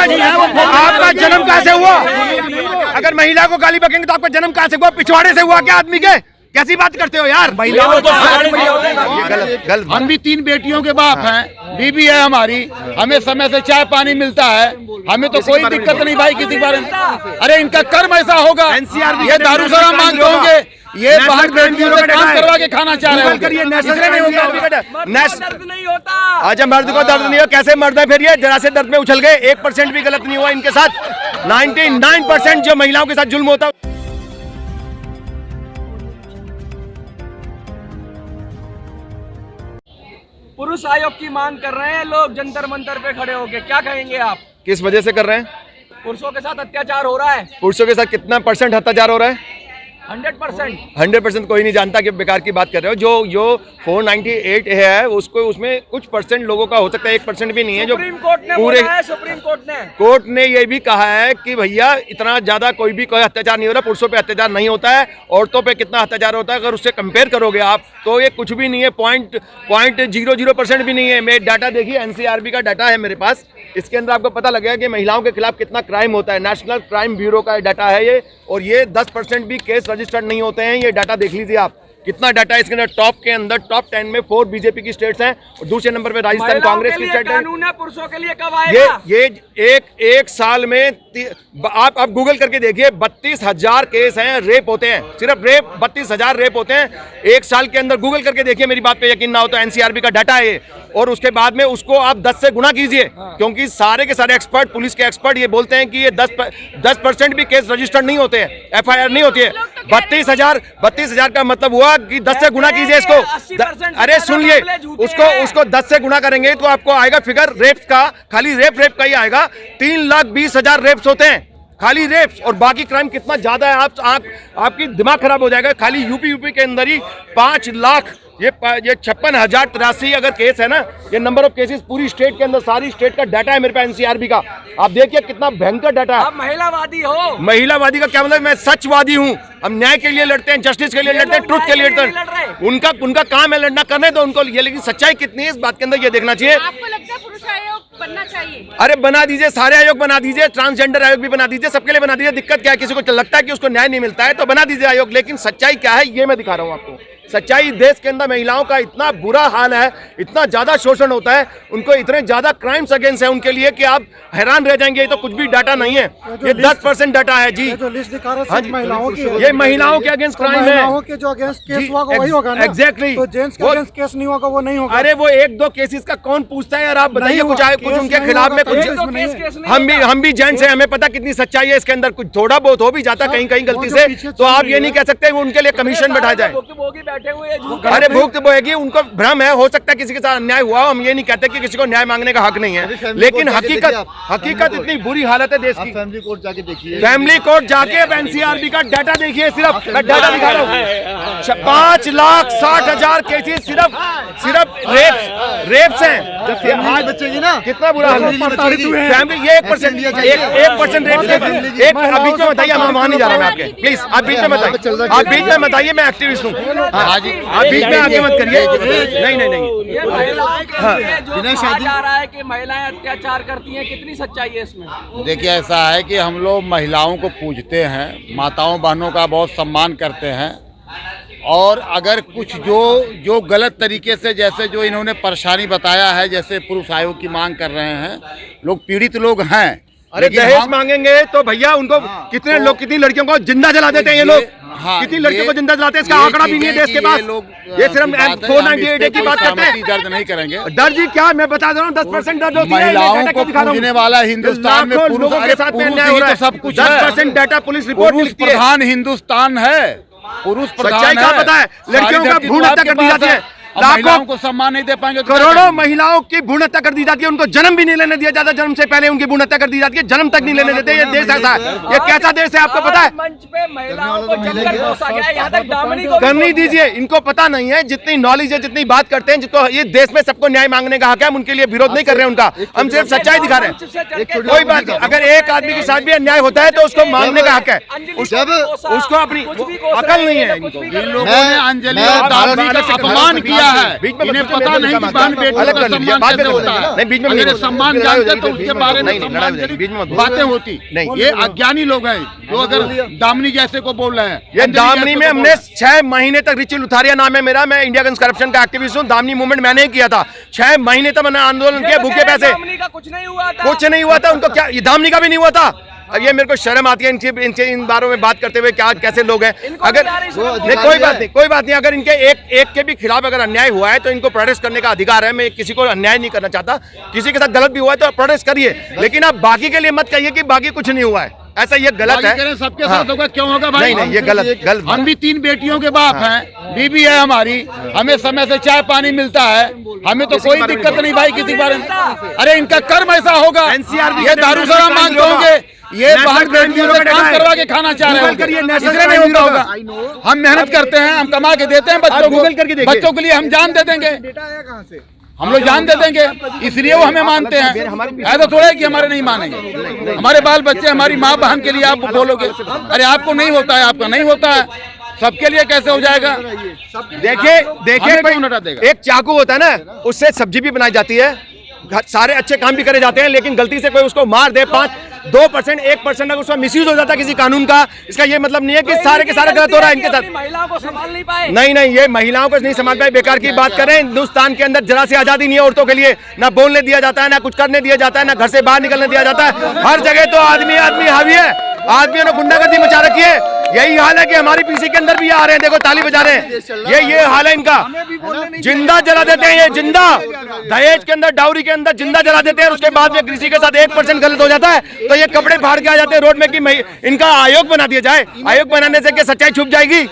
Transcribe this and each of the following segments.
आपका जन्म कहाँ से हुआ? अगर महिला को गाली बकेंगे तो आपका जन्म कहाँ से हुआ? पिछवाड़े से हुआ क्या आदमी के? कैसी बात करते हो यार? महिलाओं तो गलत। हम भी 3 बेटियों के बाप हैं, बीबी है हमारी, हमें समय से चाय पानी मिलता है, हमें तो कोई दिक्कत नहीं भाई किसी बारे में। अरे इनका कर्म ऐसा होगा, ये दारू शराब मांगते होंगे, ये बाहर बेटियों से काम करवा के खाना चाह रहे हैं। नहीं होता। अच्छा मर्द को दर्द नहीं हो, कैसे मर्द है फिर? ये जरा से दर्द में उछल गए, 1% भी गलत नहीं हुआ इनके साथ। 99% जो महिलाओं के साथ जुल्म होता है। पुरुष आयोग की मांग कर रहे हैं लोग जंतर मंतर पे खड़े होके, क्या कहेंगे आप? किस वजह से कर रहे हैं? पुरुषों के साथ अत्याचार हो रहा है। पुरुषों के साथ कितना % अत्याचार हो रहा है? 100%। 100% कोई नहीं जानता कि बेकार की बात कर रहे हो। जो 498 है उसको, उसमें कुछ % लोगों का हो सकता है, 1% भी नहीं है जो सुप्रीम कोर्ट ने पूरे। बोला है, सुप्रीम कोर्ट ने ये भी कहा है कि भैया इतना ज्यादा कोई अत्याचार नहीं हो रहा, पुरुषों पे अत्याचार नहीं होता है, औरतों पे कितना अत्याचार होता है अगर उससे कंपेयर करोगे आप तो ये कुछ भी नहीं है, 0.00% भी नहीं है। मेरे डाटा देखिए, NCRB का डाटा है मेरे पास, इसके अंदर आपको पता लगेगा कि महिलाओं के खिलाफ कितना क्राइम होता है। नेशनल क्राइम ब्यूरो का डाटा है ये, और ये 10% भी केस रजिस्टर्ड नहीं होते हैं। ये डाटा देख लीजिए आप, कितना डाटा है इसके अंदर। टॉप के अंदर टॉप 10 में 4 बीजेपी की स्टेट्स हैं और दूसरे नंबर पे राजस्थान कांग्रेस की स्टेट है। कानून है, पुरुषों के लिए कब आएगा? ये एक साल में आप गूगल करके देखिए, 32,000 केस हैं, रेप होते हैं, सिर्फ रेप 32,000 रेप होते हैं एक साल के अंदर। गूगल करके देखिए, मेरी बात पे यकीन ना हो तो NCRB का डाटा है ये। और उसके बाद में उसको आप 10 से गुना कीजिए, क्योंकि सारे के सारे एक्सपर्ट, पुलिस के एक्सपर्ट ये बोलते हैं कि ये 10% भी केस रजिस्टर्ड नहीं होते हैं, FIR नहीं होती है। 32,000 का मतलब हुआ कि 10 से गुना कीजिए इसको। अरे सुनिए, उसको 10 से गुना करेंगे तो आपको आएगा फिगर रेप्स का, खाली रेप का ही आएगा। 3,20,000 रेप्स होते हैं, खाली रेप्स, और बाकी क्राइम कितना ज्यादा है आपकी दिमाग खराब हो जाएगा। खाली यूपी के अंदर ही 5 लाख, ये 56,083 अगर केस है ना, ये नंबर ऑफ केसेस पूरी स्टेट के अंदर, सारी स्टेट का डाटा है मेरे पास NCRB का। आप देखिए कितना भयंकर डाटा है। आप महिलावादी हो? महिलावादी का क्या मतलब? मैं सचवादी हूँ। हम न्याय के लिए लड़ते हैं, जस्टिस के लिए लड़ते हैं, ट्रुथ के लिए लड़ते हैं। उनका काम है लड़ना, करने दो उनको ये, लेकिन सच्चाई कितनी है इस बात के अंदर ये देखना चाहिए। आपको लगता है पुरुष आयोग बनना चाहिए? अरे बना दीजिए, सारे आयोग बना दीजिए, ट्रांसजेंडर आयोग भी बना दीजिए, सबके लिए बना दीजिए। दिक्कत क्या है? किसी को लगता है कि उसको न्याय नहीं मिलता है तो बना दीजिए आयोग, लेकिन सच्चाई क्या है ये मैं दिखा रहा हूँ आपको। सच्चाई, देश के अंदर महिलाओं का इतना बुरा हाल है, इतना ज्यादा शोषण होता है, उनको इतने ज्यादा क्राइम्स अगेंस्ट है उनके लिए कि आप हैरान रह जाएंगे। ये तो कुछ भी डाटा नहीं है, ये 10% डाटा है जी। जो लिस्ट दिखा रहे हैं महिलाओं की, ये महिलाओं के अगेंस्ट क्राइम है। महिलाओं के जो अगेंस्ट केस हुआ वही होगा ना? एग्जैक्टली। तो जेंट्स के अगेंस्ट केस नहीं होगा, वो नहीं होगा। अरे वो 1-2 केसेस का कौन पूछता है यार? आप बताइए कुछ उनके खिलाफ में कुछ। हम भी जेंट्स हैं, हमें पता कितनी सच्चाई है इसके अंदर। कुछ थोड़ा बहुत हो भी जाता कहीं गलती से, तो आप ये नहीं कह सकते उनके लिए कमीशन बैठा जाए। अरे भुगत बोएगी, उनको भ्रम है, हो सकता है किसी के साथ अन्याय हुआ। हम ये नहीं कहते कि किसी को न्याय मांगने का हक नहीं है, लेकिन हकीकत इतनी बुरी हालत है देश की। फैमिली कोर्ट जाके देखिए, फैमिली कोर्ट जाके NCRB का डाटा देखिए, सिर्फ मैं डाटा दिखा रहा हूँ। 5,60,000 केसेस सिर्फ रेप्स हैं। बचेगी ना, कितना बुरा हाल है फैमिली। ये 1% रेप। एक बीच में बताइए, हम वहाँ नहीं जा रहे हैं आपके, प्लीज आप बीच में बताइए, आप बीच में बताइए, मैं एक्टिविस्ट हूँ। आप बीच में आगे मत करिए। नहीं। ये महिलाओं के लिए जो कहा जा रहा है कि महिलाएं अत्याचार करती हैं, कितनी सच्चाई है इसमें? देखिए ऐसा है कि हम लोग महिलाओं को पूजते हैं, माताओं बहनों का बहुत सम्मान करते हैं, और अगर कुछ जो गलत तरीके से, जैसे जो इन्होंने परेशानी बताया है, जैसे पुरुष आयोग की मांग कर रहे हैं, लोग पीड़ित लोग हैं। अरे दहेज मांगेंगे तो भैया उनको कितने लोग, कितनी लड़कियों को जिंदा जला देते हैं ये लोग। कितनी लड़कियों को जिंदा जलाते हैं, इसका आंकड़ा भी नहीं है देश के पास। ये सिर्फ 498 की बात करते हैं। दर्ज नहीं करेंगे। दर्ज ही क्या, मैं बता रहा हूँ 10% दर्ज होती है। महिलाओं को पूजने वाला हिंदुस्तान में लोगों के साथ में अन्याय हो रहा है। सब कुछ 10% डाटा पुलिस रिपोर्ट लिखती है। प्रधान हिंदुस्तान है, पुरुष प्रधान है। सच्चाई क्या पता है? लड़कियों का भ्रूण हत्या कर दी जाती है, महिलाओं को सम्मान नहीं दे पाएंगे। करोड़ों महिलाओं की भ्रूण हत्या कर दी जाती है, उनको जन्म भी नहीं लेने दिया जाता, जन्म से पहले उनकी भ्रूण हत्या कर दी जाती है, जन्म तक नहीं लेने देते। ये देश ऐसा है, ये कैसा देश है आपको पता है? मंच पे महिलाओं को जमकर कोसा गया, यहाँ तक दामनी को करनी दीजिए, इनको पता नहीं है। जितनी नॉलेज है, जितनी बात करते हैं, जिनको ये देश में सबको न्याय मांगने का हक है, हम उनके लिए विरोध नहीं कर रहे हैं उनका, हम सिर्फ सच्चाई दिखा रहे हैं। कोई बात नहीं, अगर एक आदमी के साथ भी अन्याय होता है तो उसको मांगने का हक है, उसको अपनी अकल नहीं है। इन लोगों ने अंजलि और दादी का अपमान किया गया है, इन्हें पता नहीं कि बहन बेटियों का सम्मान कैसे होता है। नहीं, बीच में अगर सम्मान जानते तो उसके बारे में बातें होती। ये अज्ञानी लोग हैं जो अगर दामनी जैसे को बोल रहे हैं। ये दामनी में हमने 6 महीने तक, रिची लुथारिया नाम है मेरा, मैं इंडिया अगेंस्ट करप्शन का एक्टिविस्ट हूँ। दामनी मूवमेंट मैंने ही किया था, 6 महीने तक मैंने आंदोलन किया, भूखे पैसे, कुछ नहीं हुआ था, कुछ नहीं हुआ था उनको। क्या ये दामनी का भी नहीं हुआ था? अब ये मेरे को शर्म आती है इनसे इन बारों में बात करते हुए, क्या कैसे लोग हैं। अगर नहीं, कोई बात नहीं, अगर इनके एक के भी खिलाफ अगर अन्याय हुआ है तो इनको प्रोटेस्ट करने का अधिकार है। मैं किसी को अन्याय नहीं करना चाहता, किसी के साथ गलत भी हुआ है तो प्रोटेस्ट करिए, लेकिन आप बाकी के लिए मत कहिए कि बाकी कुछ नहीं हुआ है। ऐसा ये गलत है। सबके साथ होगा, क्यों होगा भाई? नहीं, ये गलत। हम भी 3 बेटियों के बाप हैं, बीबी है हमारी, हमें समय से चाय पानी मिलता है, हमें तो कोई दिक्कत नहीं भाई किसी बारे में। अरे इनका कर्म ऐसा होगा, ये दारू शराब मांगते होंगे, ये बाहर बेटियों से काम करवा के खाना चाह रहे हैं, इसलिए नहीं होता होगा। हम मेहनत करते हैं, हम कमा के देते हैं बच्चों को, बच्चों के लिए हम जान दे देंगे, हम लोग जान दे देंगे, इसलिए वो हमें मानते हैं। ऐसा थोड़ा है कि हमारे नहीं मानेंगे, हमारे बाल बच्चे, हमारी माँ बहन के लिए आप बोलोगे अरे आपको नहीं होता है, आपका नहीं होता है, सबके लिए कैसे हो जाएगा? देखिए एक चाकू होता है ना, उससे सब्जी भी बनाई जाती है, सारे अच्छे काम भी करे जाते हैं, लेकिन गलती से कोई उसको मार दे 2%, 1% अगर उसका मिसयूज हो जाता है किसी कानून का, इसका ये मतलब नहीं है कि सारे के सारे गलत हो रहा है इनके साथ। महिलाओं को संभाल नहीं पाए। नहीं, ये महिलाओं को नहीं संभाल पाए, बेकार की बात करें। हिंदुस्तान के अंदर जरा सी आजादी नहीं है औरतों के लिए, ना बोलने दिया जाता है, ना कुछ करने दिया जाता है, ना घर से बाहर निकलने दिया जाता है। हर जगह तो आदमी हावी है, आदमियों ने गुंडागर्दी मचा रखी है। यही हाल है कि हमारी पीसी के अंदर भी आ रहे हैं, देखो ताली बजा रहे हैं। ये हाल है इनका, जिंदा जला देते हैं, ये जिंदा दहेज के अंदर, डाउरी के अंदर जिंदा जला देते हैं। उसके बाद में किसी के साथ 1% गलत हो जाता है तो ये कपड़े फाड़ के आ जाते हैं रोड में कि इनका आयोग बना दिया जाए। आयोग बनाने से क्या सच्चाई छुप जाएगी?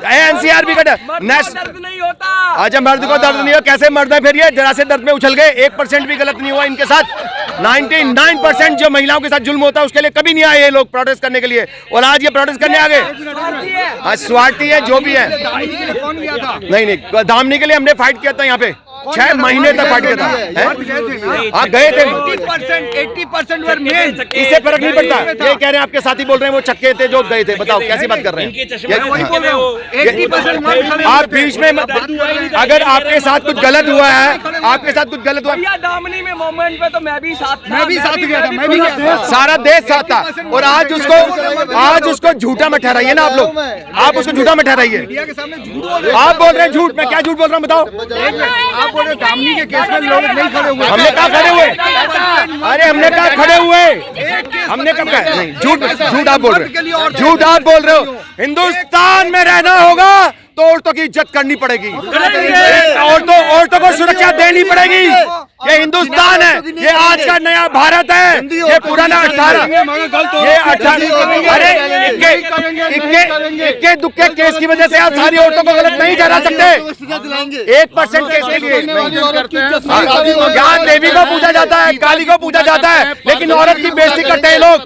एनसीआरबी का दर्द नहीं होता। अच्छा, मर्द को दर्द नहीं हो, कैसे मर्द है फिर? ये जरा से दर्द में उछल गए, 1% भी गलत नहीं हुआ इनके साथ। 99% जो महिलाओं के साथ जुल्म होता है उसके लिए कभी नहीं आए ये लोग प्रोटेस्ट करने के लिए, और आज ये प्रोटेस्ट करने आ गए। स्वार्थी है जो भी है। नहीं, दामनी के लिए हमने फाइट किया था यहाँ पे, 6 महीने तक फाइट किया था। आप गए थे, 80% वर मेन। इससे फर्क नहीं पड़ता। ये कह रहे हैं आपके साथी बोल रहे हैं वो चक्के थे जो गए थे, बताओ कैसी बात कर रहे हैं? 80% आप बीच में, अगर आपके साथ कुछ गलत हुआ है, आपके साथ कुछ गलत हुआ, दामनी में मोमेंट पे तो मैं भी साथ गया था, सारा देश साथ था। और आज उसको झूठा में ठहराइए ना आप लोग, आप उसको झूठा में ठहराइए। आप बोल रहे हैं झूठ, मैं क्या झूठ बोल रहा हूँ बताओ? दामनी के केस में लोग नहीं खड़े हुए। हमने कहा खड़े हुए? अरे हमने कहा खड़े हुए? हमने कब कहा? नहीं, झूठ आप बोल रहे हो, झूठ आप बोल रहे हो। हिंदुस्तान में रहना होगा तो औरतों की इज्जत करनी पड़ेगी, औरतों को सुरक्षा देनी पड़ेगी। ये हिंदुस्तान है, ये आज का नया भारत है। ये पुराना 18 अरे इक्के दुक्के केस की वजह से आप सारी औरतों को गलत नहीं ठहरा सकते। 1% केस के लिए यहाँ देवी को पूजा जाता है, काली को पूजा जाता है, लेकिन औरत की बेइज्जती करते हैं लोग।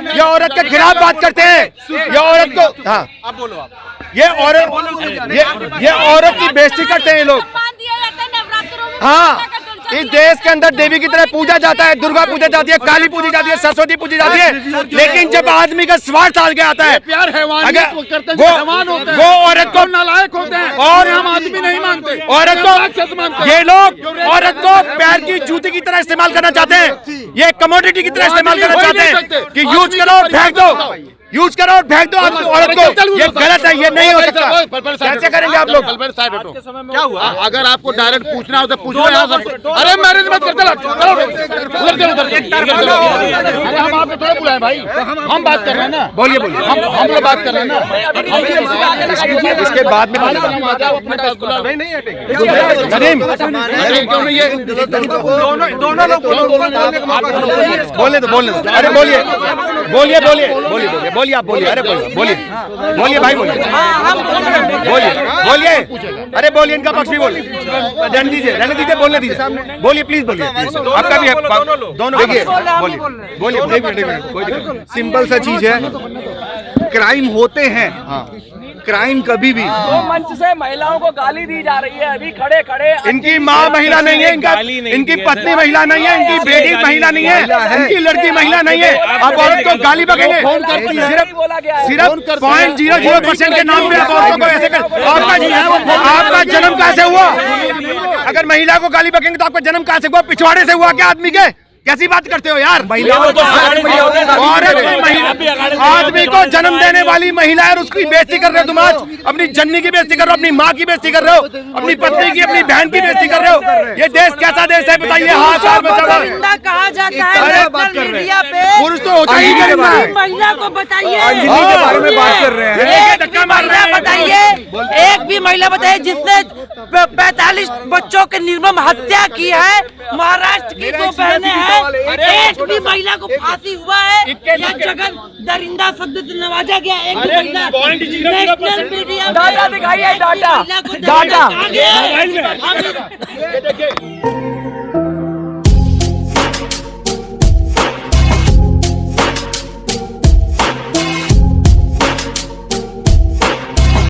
ये औरत के खिलाफ बात करते हैं, ये औरत को, हाँ आप बोलो, ये औरत की बेइज्जती करते हैं लोग। हाँ, इस देश के अंदर देवी की तरह पूजा जाता है, दुर्गा पूजा जाती है, काली पूजी जाती है, सरस्वती पूजी जाती है, लेकिन जब आदमी का स्वार्थ आ गया आता है, अगर वो औरत को नालायक होते हैं और हम आदमी नहीं मानते, औरत को, ये लोग औरत को पैर की जूती की तरह इस्तेमाल करना चाहते हैं, ये कमोडिटी की तरह इस्तेमाल करना चाहते हैं कि यूज करो और फेंक दो, यूज करो और फेंक दो औरत को। ये गलत है, ये नहीं हो सकता। कैसे करेंगे आप लोग? क्या हुआ? अगर आपको डायरेक्ट पूछना हो तो पूछ लो यहाँ सब। अरे मैरिज मत कर, हम आपको थोड़ा बुलाए भाई, हम बात कर रहे हैं ना। बोलिए, हम लोग बात कर रहे हैं ना। इसके बाद में दोनों लोग बोलने दो। अरे बोलिए, आप बोलिए, अरे बोलिए भाई, बोलिए, अरे बोलिए, इनका पक्ष भी बोलिए, रहने दीजिए, बोलने दीजिए, बोलिए प्लीज, बोलिए, आपका भी है, दोनों देखिए, बोलिए, कोई दिक्कत। सिंपल सा चीज है, क्राइम होते हैं, क्राइम कभी भी दो मंच से महिलाओं को गाली दी जा रही है अभी खड़े खड़े। इनकी माँ महिला नहीं है, इनकी पत्नी महिला नहीं है, इनकी बेटी महिला नहीं है, इनकी लड़की महिला नहीं है। आप औरत को गाली बकेंगे सिर्फ 0.00% के नाम पे आप औरतों को ऐसे कर। आपका जन्म कहाँ से हुआ? अगर महिला को गाली बकेंगे तो आपका जन्म कहाँ से हुआ? पिछवाड़े से हुआ क्या आदमी के? कैसी बात करते हो यार? आदमी को जन्म देने वाली महिला है, उसकी बेइज्जती कर रहे हो तुम आज। अपनी जननी की बेइज्जती कर रहे हो, अपनी माँ की बेइज्जती कर रहे हो, अपनी पत्नी की, अपनी बहन की बेइज्जती कर रहे हो। ये देश कैसा देश है बताइए? कहा जाता है मीडिया पे, पुरुष तो होता ही नहीं। महिला को बताइए, के बारे में बात कर रहे हैं। धक्का मार रहे हैं। बताइए एक भी महिला बताइए जिसने 45 बच्चों के निर्मम हत्या की है। महाराष्ट्र की दो बहनें हैं, एक भी महिला को फांसी हुआ है या जगन दरिंदा शब्द से नवाजा गया? एक भी महिला नेशनल मीडिया डाटा दिखाइए, डाटा डाटा